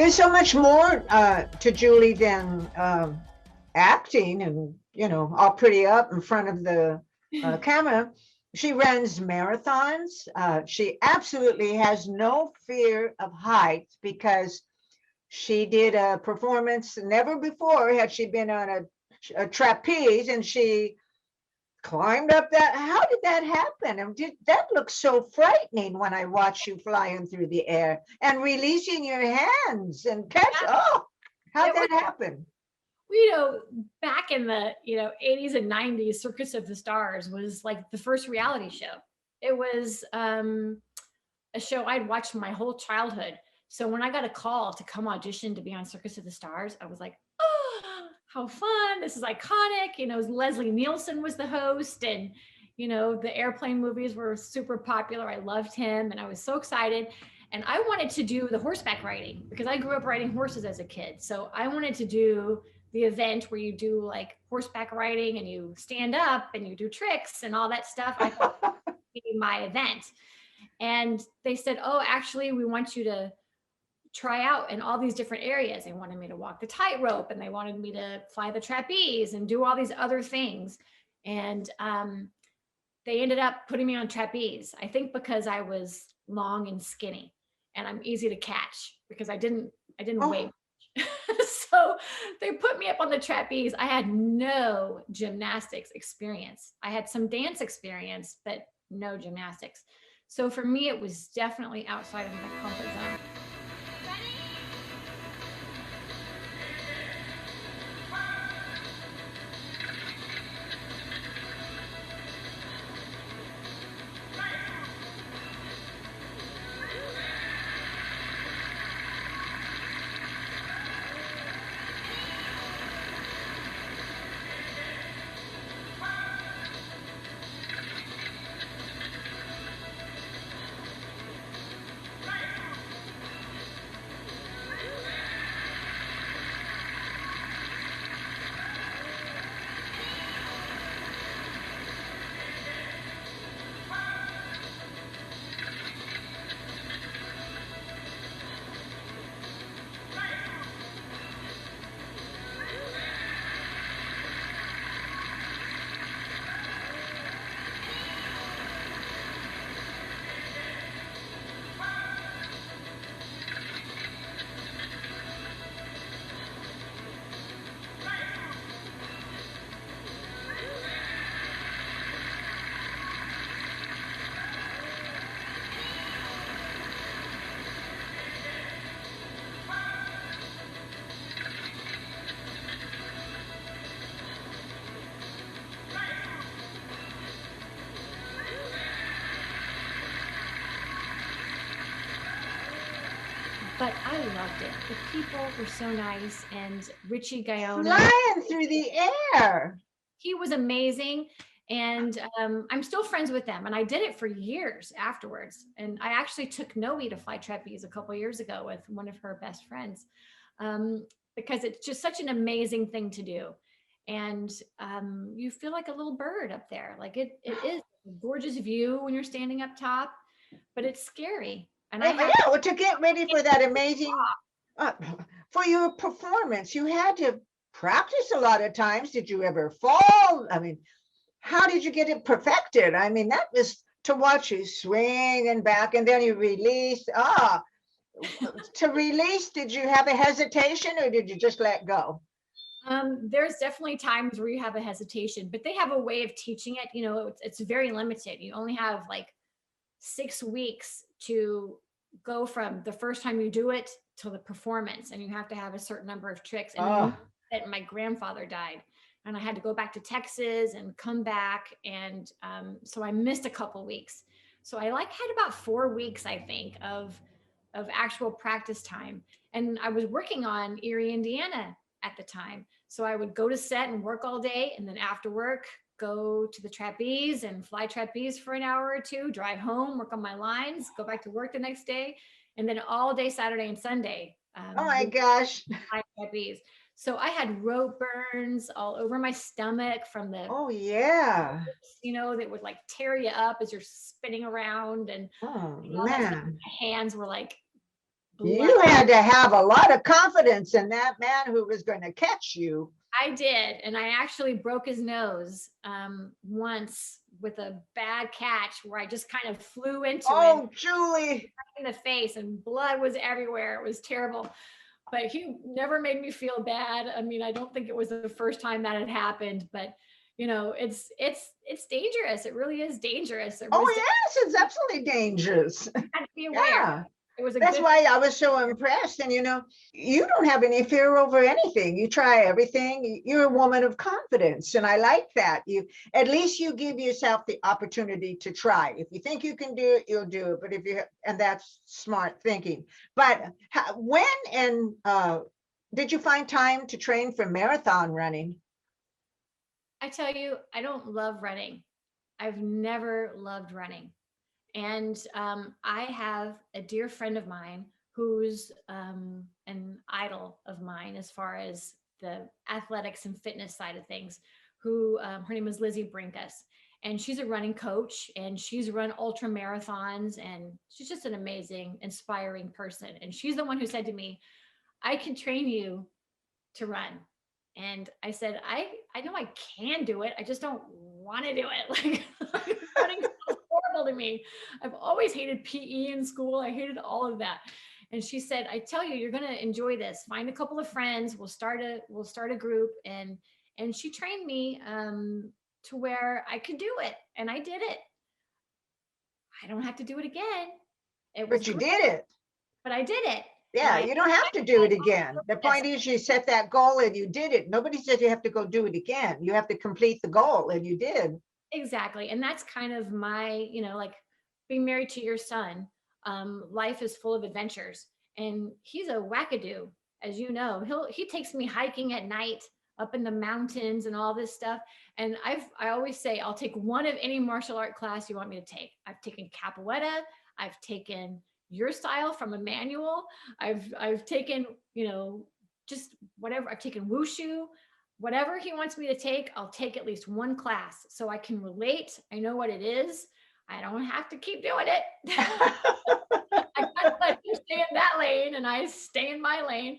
There's so much more to Julie than acting and, all pretty up in front of the camera. She runs marathons. She absolutely has no fear of heights because she did a performance. Never before had she been on a trapeze, and she climbed up that. How did that happen? And that looks so frightening when I watch you flying through the air and releasing your hands and catch. Oh, how'd that happen? Back in the 80s and 90s, Circus of the Stars was like the first reality show. It was a show I'd watched my whole childhood. So when I got a call to come audition to be on Circus of the Stars, I was like, oh, how fun. This is iconic. Leslie Nielsen was the host, and the airplane movies were super popular. I loved him and I was so excited. And I wanted to do the horseback riding because I grew up riding horses as a kid. So I wanted to do the event where you do like horseback riding and you stand up and you do tricks and all that stuff. I thought that would be my event. And they said, oh, actually, we want you to try out in all these different areas. They wanted me to walk the tightrope and they wanted me to fly the trapeze and do all these other things. And they ended up putting me on trapeze, I think because I was long and skinny and I'm easy to catch because I didn't weigh. So they put me up on the trapeze. I had no gymnastics experience. I had some dance experience, but no gymnastics. So for me, it was definitely outside of my comfort zone. But I loved it. The people were so nice, and Richie Guyona flying through the air. He was amazing, and I'm still friends with them. And I did it for years afterwards. And I actually took Noe to fly trapeze a couple of years ago with one of her best friends, because it's just such an amazing thing to do. And you feel like a little bird up there. Like it is a gorgeous view when you're standing up top, but it's scary. And well, to get ready for that amazing, for your performance, you had to practice a lot of times. Did you ever fall? I mean, how did you get it perfected? I mean, that was to watch you swing and back, and then you release. To release, did you have a hesitation or did you just let go? There's definitely times where you have a hesitation, but they have a way of teaching it. It's very limited. You only have like 6 weeks to go from the first time you do it to the performance, and you have to have a certain number of tricks. And that my grandfather died, and I had to go back to Texas and come back, and so I missed a couple weeks. So I had about 4 weeks, I think, of actual practice time, and I was working on Erie, Indiana at the time. So I would go to set and work all day, and then after work, go to the trapeze and fly trapeze for an hour or two, drive home, work on my lines, go back to work the next day, and then all day Saturday and Sunday. Oh my gosh. Fly trapeze. So I had rope burns all over my stomach from the that would like tear you up as you're spinning around, and man, my hands were like blood. You had to have a lot of confidence in that man who was going to catch you. I did, and I actually broke his nose once with a bad catch where I just kind of flew into him Oh, Julie. in the face, and blood was everywhere. It was terrible, but he never made me feel bad. I mean, I don't think it was the first time that had happened, but you know, it's dangerous. It really is dangerous. It was Oh, yes, it's absolutely dangerous. had to be aware. Yeah. It was a That's good. why I was so impressed. And you don't have any fear over anything. You try everything. You're a woman of confidence. And I like that. At least you give yourself the opportunity to try. If you think you can do it, you'll do it. But and that's smart thinking. But when and did you find time to train for marathon running? I tell you, I don't love running. I've never loved running. And I have a dear friend of mine who's an idol of mine as far as the athletics and fitness side of things, who her name is Lizzie Brinkus. And she's a running coach and she's run ultra marathons and she's just an amazing, inspiring person. And she's the one who said to me, I can train you to run. And I said, I know I can do it. I just don't want to do it. Like running so horrible to me. I've always hated PE in school. I hated all of that. And she said, I tell you, you're going to enjoy this. Find a couple of friends. We'll start a group. And she trained me to where I could do it. And I did it. I don't have to do it again. It was But you great, did it. but I did it. And Yeah, I you don't have to do it again. The yes, point is you set that goal and you did it. Nobody said you have to go do it again. You have to complete the goal and you did. exactly. And that's kind of my, like being married to your son. Life is full of adventures. And he's a wackadoo, as you know. He takes me hiking at night up in the mountains and all this stuff. And I always say I'll take one of any martial art class you want me to take. I've taken capoeira, I've taken your style from a manual. I've taken, just whatever. I've taken wushu. Whatever he wants me to take, I'll take at least one class so I can relate. I know what it is. I don't have to keep doing it. I kind of let you stay in that lane and I stay in my lane,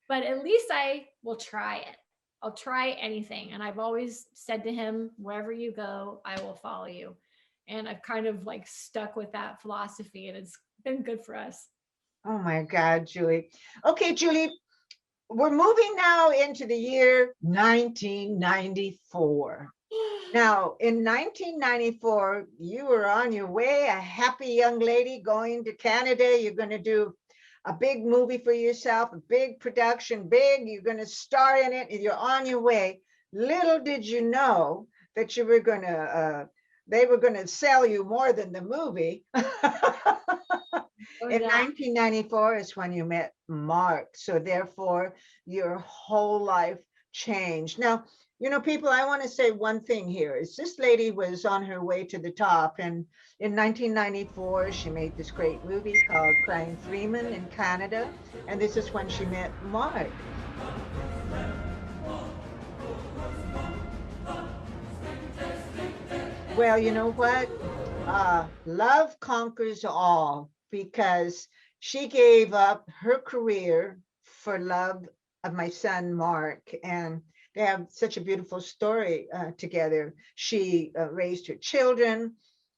but at least I will try it. I'll try anything. And I've always said to him, wherever you go, I will follow you. And I've kind of like stuck with that philosophy and it's been good for us. Oh my God, Julie. Okay, Julie, we're moving now into the year 1994. Now, in 1994, you were on your way, a happy young lady going to Canada. You're going to do a big movie for yourself, a big production, you're going to star in it, and you're on your way. Little did you know that you were going to, they were going to sell you more than the movie. In 1994 is when you met Mark. So therefore, your whole life changed. Now, people, I want to say one thing here is this lady was on her way to the top. And in 1994, she made this great movie called Crying Freeman in Canada. And this is when she met Mark. Well, you know what? Love conquers all, because she gave up her career for love of my son, Mark. And they have such a beautiful story together. She raised her children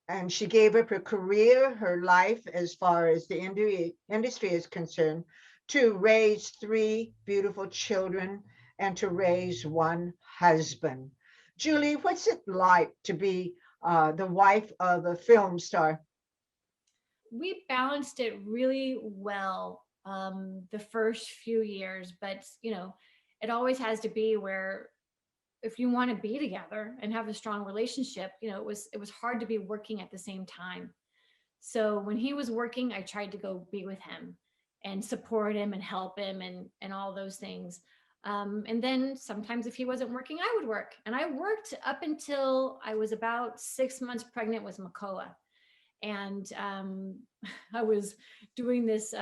and she gave up her career, her life, as far as the industry is concerned, to raise 3 beautiful children and to raise one husband. Julie, what's it like to be the wife of a film star? We balanced it really well the first few years, but it always has to be where if you want to be together and have a strong relationship, it was hard to be working at the same time. So when he was working, I tried to go be with him and support him and help him and all those things. And then sometimes if he wasn't working, I would work. And I worked up until I was about 6 months pregnant with Makoa. And I was doing this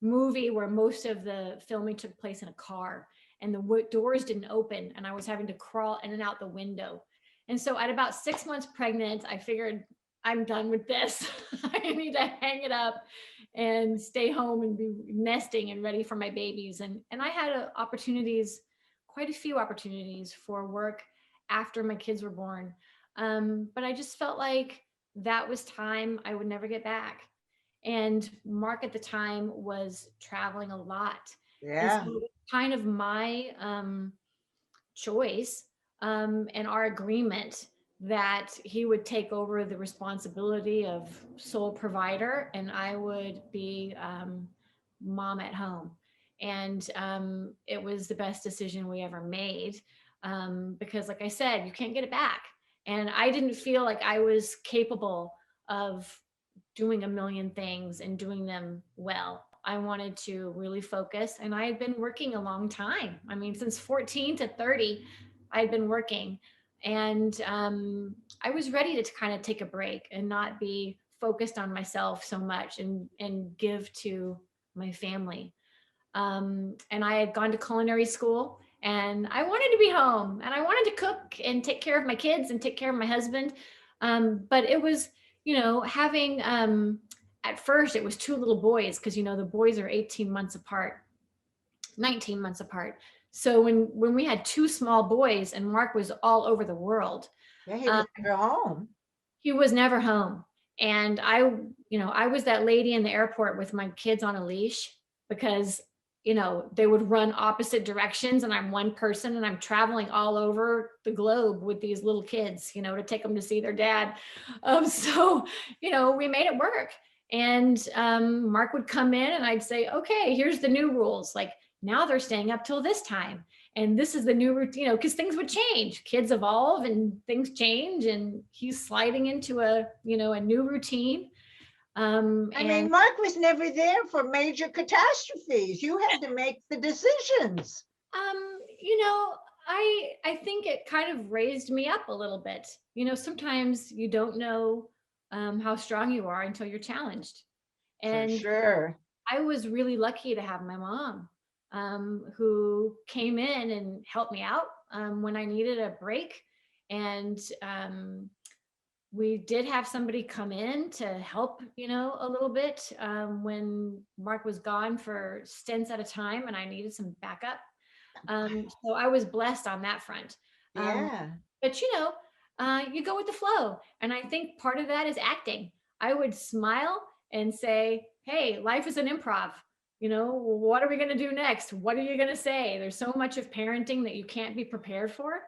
movie where most of the filming took place in a car and the doors didn't open and I was having to crawl in and out the window. And so at about 6 months pregnant, I figured I'm done with this. I need to hang it up and stay home and be nesting and ready for my babies. And I had opportunities, quite a few opportunities for work after my kids were born. But I just felt like that was time I would never get back. And Mark at the time was traveling a lot. And so Yeah. it was kind of my choice, and our agreement that he would take over the responsibility of sole provider and I would be mom at home. And it was the best decision we ever made, because, like I said, you can't get it back. And I didn't feel like I was capable of doing a million things and doing them well. I wanted to really focus, and I had been working a long time. I mean, since 14 to 30, I had been working, and I was ready to kind of take a break and not be focused on myself so much, and give to my family. And I had gone to culinary school, and I wanted to be home, and I wanted to cook and take care of my kids and take care of my husband. But it was, having, at first it was two little boys, because, the boys are 18 months apart, 19 months apart. So when we had two small boys and Mark was all over the world, Yeah, he um, was never home. he was never home. And I was that lady in the airport with my kids on a leash, because, they would run opposite directions and I'm one person and I'm traveling all over the globe with these little kids, to take them to see their dad. So, we made it work. And Mark would come in and I'd say, okay, here's the new rules. Like, now they're staying up till this time, and this is the new routine, because things would change, kids evolve and things change, and he's sliding into a new routine. I And mean, Mark was never there for major catastrophes. You had to make the decisions. I think it kind of raised me up a little bit. Sometimes you don't know how strong you are until you're challenged. For And sure. I was really lucky to have my mom, who came in and helped me out when I needed a break. And we did have somebody come in to help, a little bit, when Mark was gone for stints at a time and I needed some backup. So I was blessed on that front. Um, Yeah. but you go with the flow. And I think part of that is acting. I would smile and say, hey, life is an improv. What are we going to do next? What are you going to say? There's so much of parenting that you can't be prepared for.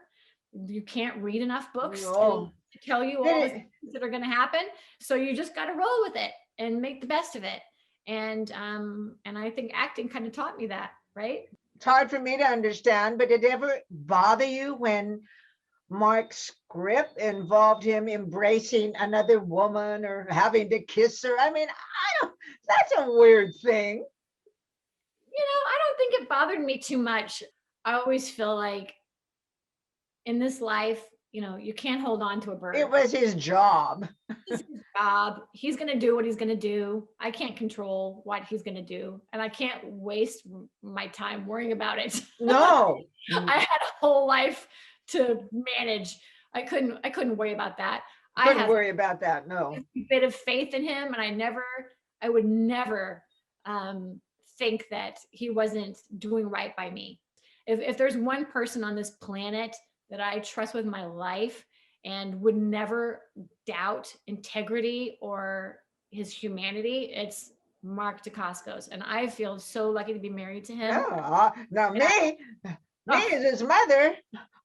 You can't read enough books to No. tell you all the Did it, things that are going to happen. So you just got to roll with it and make the best of it. And I think acting kind of taught me that, right? it's hard for me to understand, but did it ever bother you when Mark's script involved him embracing another woman or having to kiss her? I mean, I don't, that's a weird thing. I don't think it bothered me too much. I always feel like in this life, you can't hold on to a It bird. was his job. This is his job. He's going to do what he's going to do. I can't control what he's going to do. And I can't waste my time worrying about it. No. I had a whole life to manage. I couldn't worry about that. I Couldn't have worry about that. No. a bit of faith in him, and I would never think that he wasn't doing right by me. If there's one person on this planet that I trust with my life and would never doubt integrity or his humanity, it's Mark Dacascos. And I feel so lucky to be married to him. Yeah. Now And me oh, as his mother,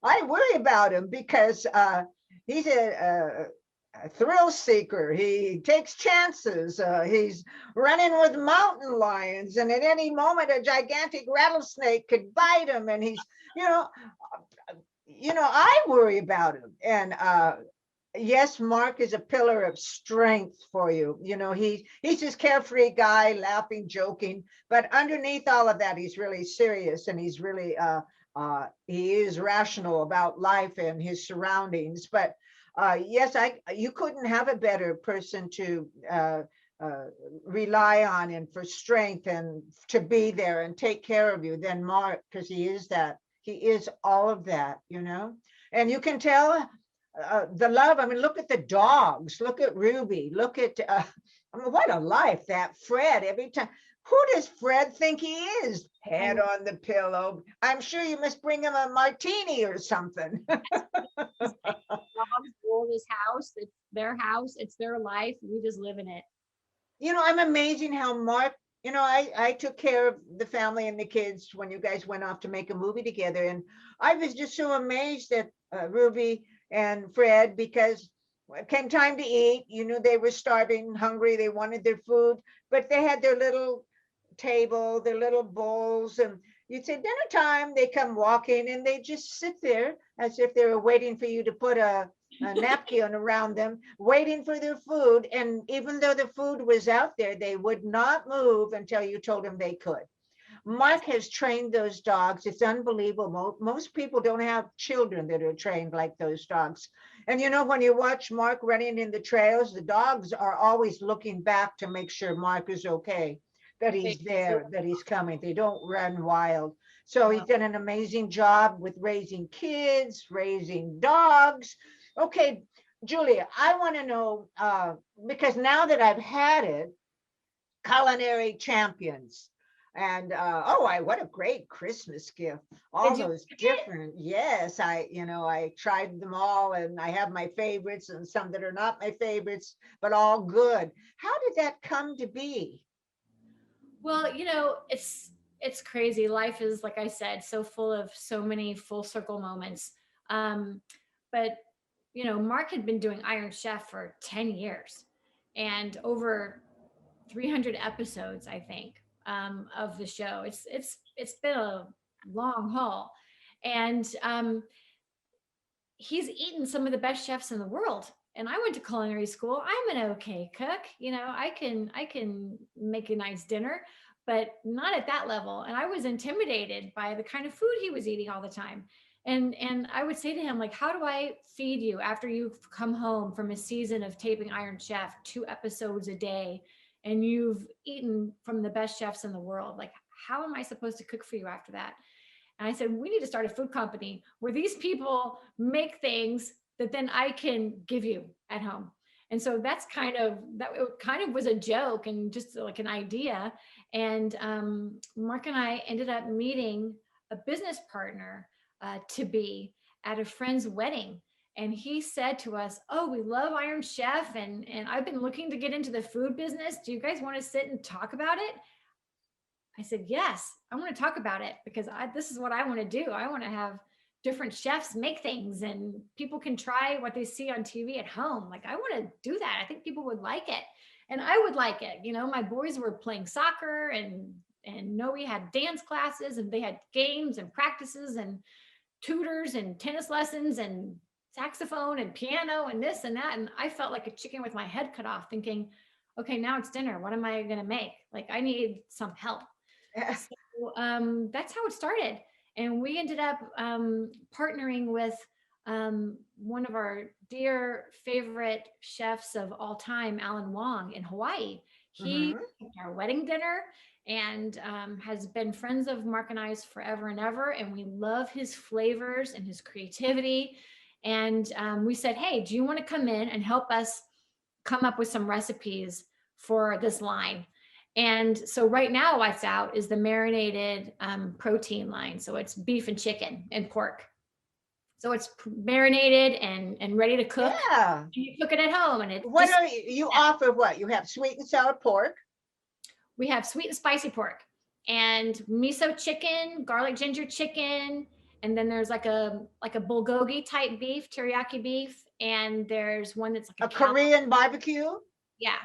I worry about him because he's a thrill seeker. He takes chances. He's running with mountain lions, and at any moment, a gigantic rattlesnake could bite him. And he's, I worry about him. And yes, Mark is a pillar of strength for you. He's this carefree guy, laughing, joking, but underneath all of that, he's really serious, and he's really he is rational about life and his surroundings. But yes, you couldn't have a better person to rely on and for strength and to be there and take care of you than Mark, because he is that. He is all of that, and you can tell the love. I mean, look at the dogs. Look at Ruby. Look at, I mean, what a life that Fred, every time. Who does Fred think he is? Head on the pillow. I'm sure you must bring him a martini or something. Dogs rule this house. It's their house. It's their life. We just live in it. I'm amazing how Mark, I took care of the family and the kids when you guys went off to make a movie together. And I was just so amazed at Ruby and Fred, because when it came time to eat, they were starving, hungry, they wanted their food, but they had their little table, their little bowls, and you'd say dinner time, they come walking and they just sit there as if they were waiting for you to put a napkin around them, waiting for their food. And even though the food was out there, they would not move until you told them they could. Mark has trained those dogs. It's unbelievable. Most people don't have children that are trained like those dogs. And when you watch Mark running in the trails, the dogs are always looking back to make sure Mark is okay, that he's there, that he's coming. They don't run wild. So he's done an amazing job with raising kids, raising dogs. Okay, Julia, I want to know, because now that I've had it, culinary champions. And what a great Christmas gift. All those different, yes, I tried them all, and I have my favorites and some that are not my favorites, but all good. How did that come to be? Well, it's crazy. Life is, like I said, so full of so many full circle moments. But Mark had been doing Iron Chef for 10 years and over 300 episodes, I think, of the show. It's been a long haul, and he's eaten some of the best chefs in the world. And I went to culinary school. I'm an okay cook. I can make a nice dinner, but not at that level. And I was intimidated by the kind of food he was eating all the time. And I would say to him, like, how do I feed you after you've come home from a season of taping Iron Chef, 2 episodes a day, and you've eaten from the best chefs in the world? Like, how am I supposed to cook for you after that? And I said, we need to start a food company where these people make things that then I can give you at home. And so that kind of was a joke and just like an idea. And Mark and I ended up meeting a business partner to be at a friend's wedding. And he said to us, oh, we love Iron Chef. And I've been looking to get into the food business. Do you guys want to sit and talk about it? I said, yes, I want to talk about it, because this is what I want to do. I want to have different chefs make things and people can try what they see on TV at home. Like, I want to do that. I think people would like it. And I would like it. My boys were playing soccer, and Noe had dance classes, and they had games and practices and tutors and tennis lessons and saxophone and piano and this and that. And I felt like a chicken with my head cut off, thinking, okay, now it's dinner. What am I going to make? Like, I need some help. So that's how it started. And we ended up partnering with one of our dear favorite chefs of all time, Alan Wong, in Hawaii. He cooked our wedding dinner and has been friends of Mark and I's forever and ever. And we love his flavors and his creativity. And we said, hey, do you want to come in and help us come up with some recipes for this line? And so right now what's out is the marinated protein line. So it's beef and chicken and pork. So it's marinated and ready to cook. Yeah. You cook it at home. And it's you offer what? You have sweet and sour pork. We have sweet and spicy pork and miso chicken, garlic ginger chicken. And then there's like a bulgogi type beef, teriyaki beef. And there's one that's like a Korean barbecue. Yeah.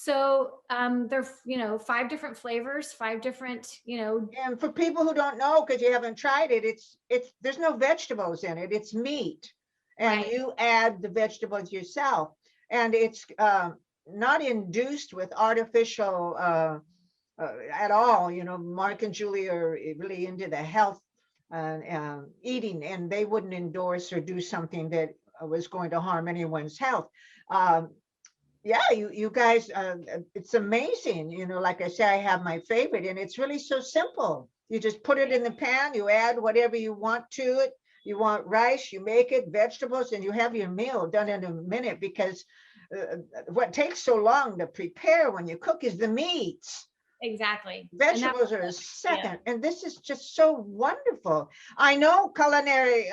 So they're 5 different flavors, 5 different, And for people who don't know, because you haven't tried it, it's there's no vegetables in it. It's meat, and right. You add the vegetables yourself, and it's not induced with artificial at all. Mark and Julie are really into the health eating, and they wouldn't endorse or do something that was going to harm anyone's health. Yeah, you guys, it's amazing. Like I say, I have my favorite, and it's really so simple. You just put it in the pan, you add whatever you want to it. You want rice, you make it, vegetables, and you have your meal done in a minute, because what takes so long to prepare when you cook is the meats. Exactly. And that Vegetables are a yeah, second, and this is just so wonderful. I know culinary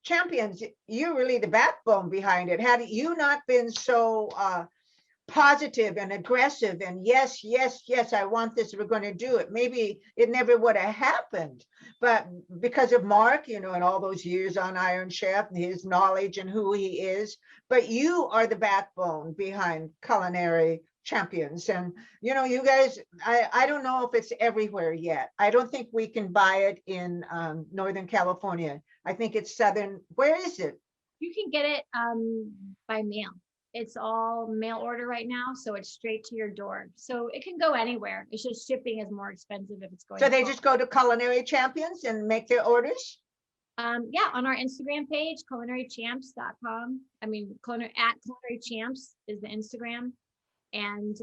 champions, you're really the backbone behind it. Had you not been so positive and aggressive and yes, yes, yes, I want this, we're going to do it, maybe it never would have happened. But because of Mark, you know, and all those years on Iron Chef and his knowledge and who he is, but you are the backbone behind culinary champions. And you know, you guys, I don't know if it's everywhere yet. I don't think we can buy it in Northern California. I think it's Southern. Where is it? you can get it by mail. It's all mail order right now, so it's straight to your door. So it can go anywhere. It's just shipping is more expensive if it's going So they far. just go to Culinary Champions and make their orders? Yeah, on our Instagram page, culinarychamps.com. I mean, culinary champs is the Instagram, and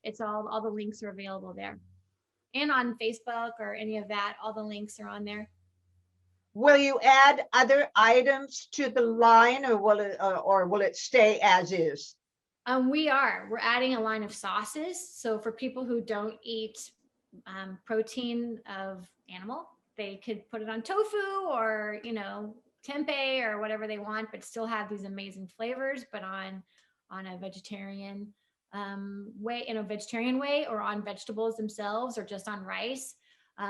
it's all the links are available there. And on Facebook or any of that, all the links are on there. Will you add other items to the line, or will it stay as is? We're adding a line of sauces. So for people who don't eat protein of animal, they could put it on tofu or, you know, tempeh or whatever they want, but still have these amazing flavors, but on a vegetarian way, in a vegetarian way, or on vegetables themselves, or just on rice.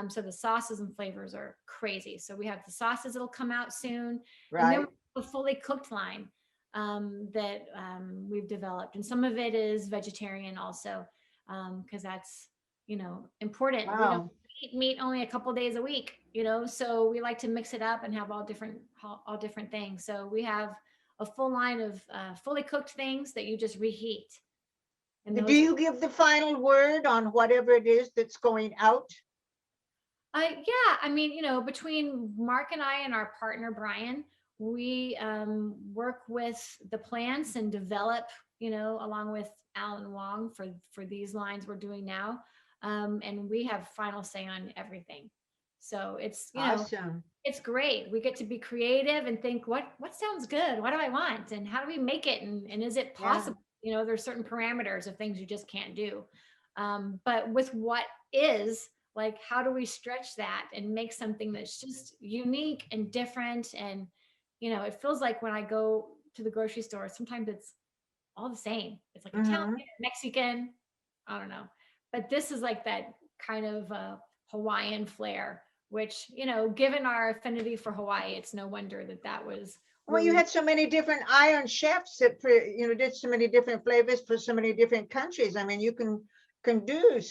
So the sauces and flavors are crazy. So we have the sauces that'll come out soon, and then Right. a fully cooked line that we've developed, and some of it is vegetarian also, because that's, you know, important. We don't Wow. eat meat only a couple days a week, you know, so we like to mix it up and have all different things. So we have a full line of fully cooked things that you just reheat, and Do those are you give the final word on whatever it is that's going out? yeah, I mean, you know, between Mark and I and our partner Brian, we work with the plants and develop, you know, along with Alan Wong for these lines we're doing now, and we have final say on everything. So it's, you know, Awesome. it's great. We get to be creative and think, what sounds good? What do I want? And how do we make it? And is it Yeah. possible? You know, there's certain parameters of things you just can't do. But with what is, like, how do we stretch that and make something that's just unique and different? And, you know, it feels like when I go to the grocery store, sometimes it's all the same. It's like Italian, Hmm. Mexican, I don't know. But this is like that kind of Hawaiian flair, which, you know, given our affinity for Hawaii, it's no wonder that that was Well, where you we, had so many different Iron Chefs that you know, did so many different flavors for so many different countries. I mean, you can do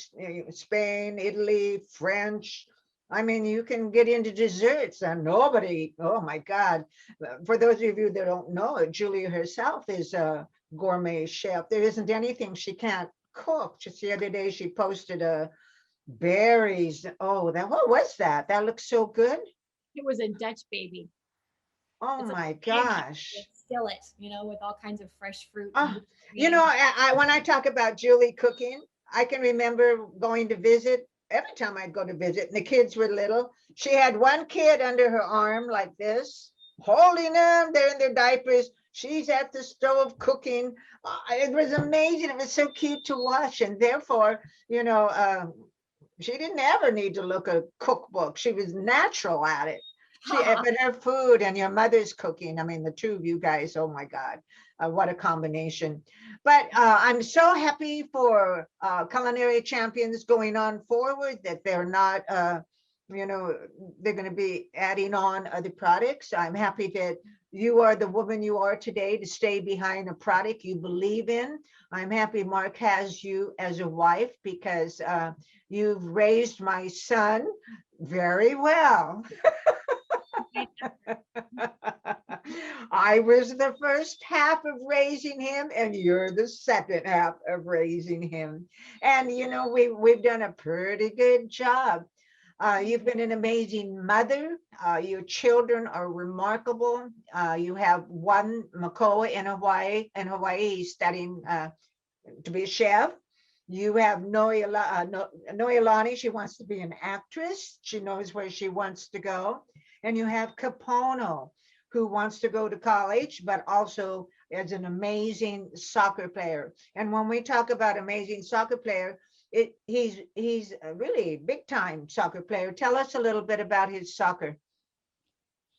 Spain, Italy, French. I mean, you can get into desserts, and nobody. Oh my God! For those of you that don't know it, Julia herself is a gourmet chef. There isn't anything she can't cook. Just the other day, she posted a berries. Oh, that what was that? That looks so good. it was a Dutch baby. Oh It's like my a pancake with gosh. skillet, you know, with all kinds of fresh fruit and Oh, whipped you know, cream. when I talk about Julie cooking, I can remember going to visit every time I'd go to visit, and the kids were little. She had one kid under her arm like this, holding them. They're in their diapers. She's at the stove cooking. It was amazing. It was so cute to watch. And therefore, you know, she didn't ever need to look a cookbook. She was natural at it. But her food and your mother's cooking, I mean, the two of you guys, oh my God, what a combination. But I'm so happy for culinary champions going on forward, that they're not, you know, they're going to be adding on other products. I'm happy that you are the woman you are today to stay behind a product you believe in. I'm happy Mark has you as a wife, because you've raised my son very well. I was the first half of raising him, and you're the second half of raising him. And you know, we've done a pretty good job. You've been an amazing mother. Your children are remarkable. You have one, Makoa, in Hawaii, he's studying to be a chef. You have Noelani. She wants to be an actress. She knows where she wants to go. And you have Capono, who wants to go to college, but also is an amazing soccer player. And when we talk about amazing soccer player, he's a really big time soccer player. Tell us a little bit about his soccer.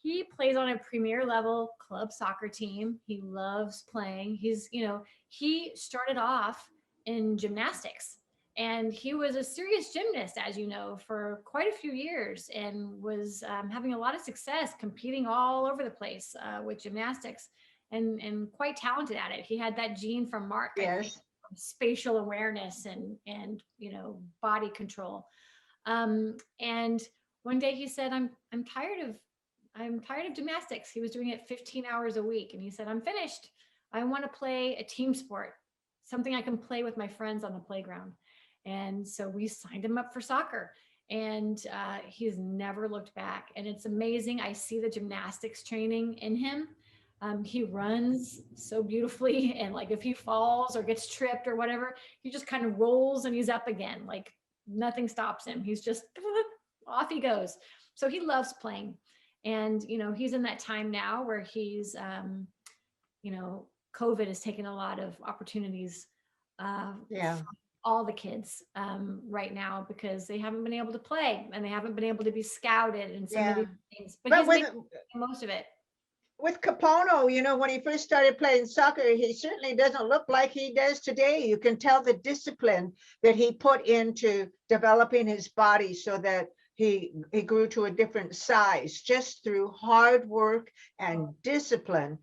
He plays on a premier level club soccer team. He loves playing. He started off in gymnastics, and he was a serious gymnast, as you know, for quite a few years, and was having a lot of success competing all over the place with gymnastics, and quite talented at it. He had that gene from Mark, I think, Yes. spatial awareness and body control. And one day he said, I'm tired of gymnastics. He was doing it 15 hours a week. And he said, I'm finished. I want to play a team sport, something I can play with my friends on the playground. And so we signed him up for soccer. And he's never looked back. And it's amazing. I see the gymnastics training in him. He runs so beautifully. And like if he falls or gets tripped or whatever, he just kind of rolls and he's up again. Like nothing stops him. He's just off he goes. So he loves playing. And he's in that time now where he's COVID has taken a lot of opportunities Yeah. all the kids right now, because they haven't been able to play and they haven't been able to be scouted and some of Yeah. these things, but But he's making most of it. with Capono, when he first started playing soccer, he certainly doesn't look like he does today. You can tell the discipline that he put into developing his body so that he grew to a different size just through hard work and discipline,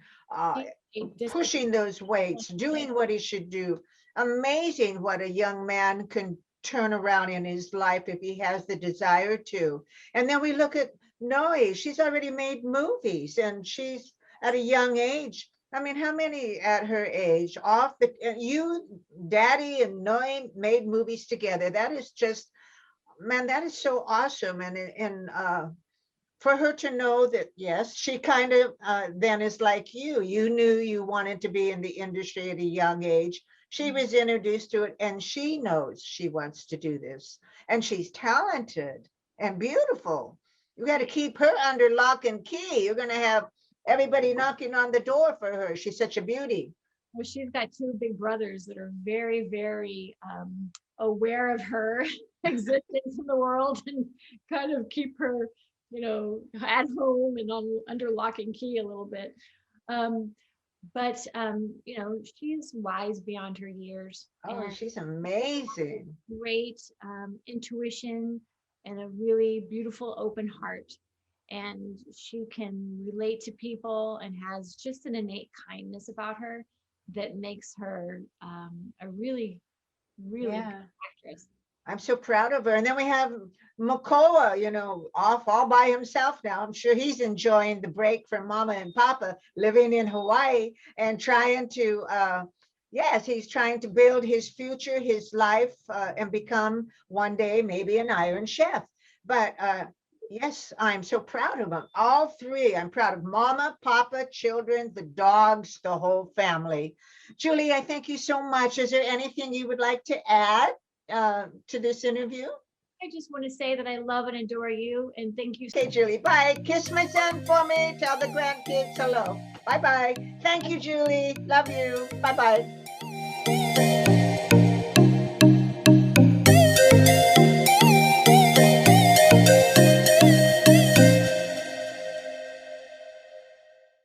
pushing those weights, doing what he should do. Amazing what a young man can turn around in his life if he has the desire to. And then we look at Noe. She's already made movies, and she's at a young age. I mean, how many at her age? You, Daddy, and Noe made movies together. That is just, man, that is so awesome. And for her to know that, yes, she kind of then is like you. You knew you wanted to be in the industry at a young age. She was introduced to it, and she knows she wants to do this. And she's talented and beautiful. You got to keep her under lock and key. You're going to have everybody knocking on the door for her. She's such a beauty. Well, she's got two big brothers that are very, very aware of her existence in the world and kind of keep her, at home and under lock and key a little bit. But she's wise beyond her years. Oh, she's amazing. Great intuition and a really beautiful open heart. And she can relate to people and has just an innate kindness about her that makes her a really, really good actress. I'm so proud of her. And then we have Makoa, off all by himself now. I'm sure he's enjoying the break from Mama and Papa, living in Hawaii and trying to, yes, he's trying to build his future, his life, and become one day maybe an Iron Chef. But yes, I'm so proud of them. All three. I'm proud of Mama, Papa, children, the dogs, the whole family. Julie, I thank you so much. Is there anything you would like to add to this interview? I just want to say that I love and adore you, and thank you. Okay, Julie, bye. Kiss my son for me. Tell the grandkids hello. Bye-bye. Thank you, Julie. Love you. Bye-bye.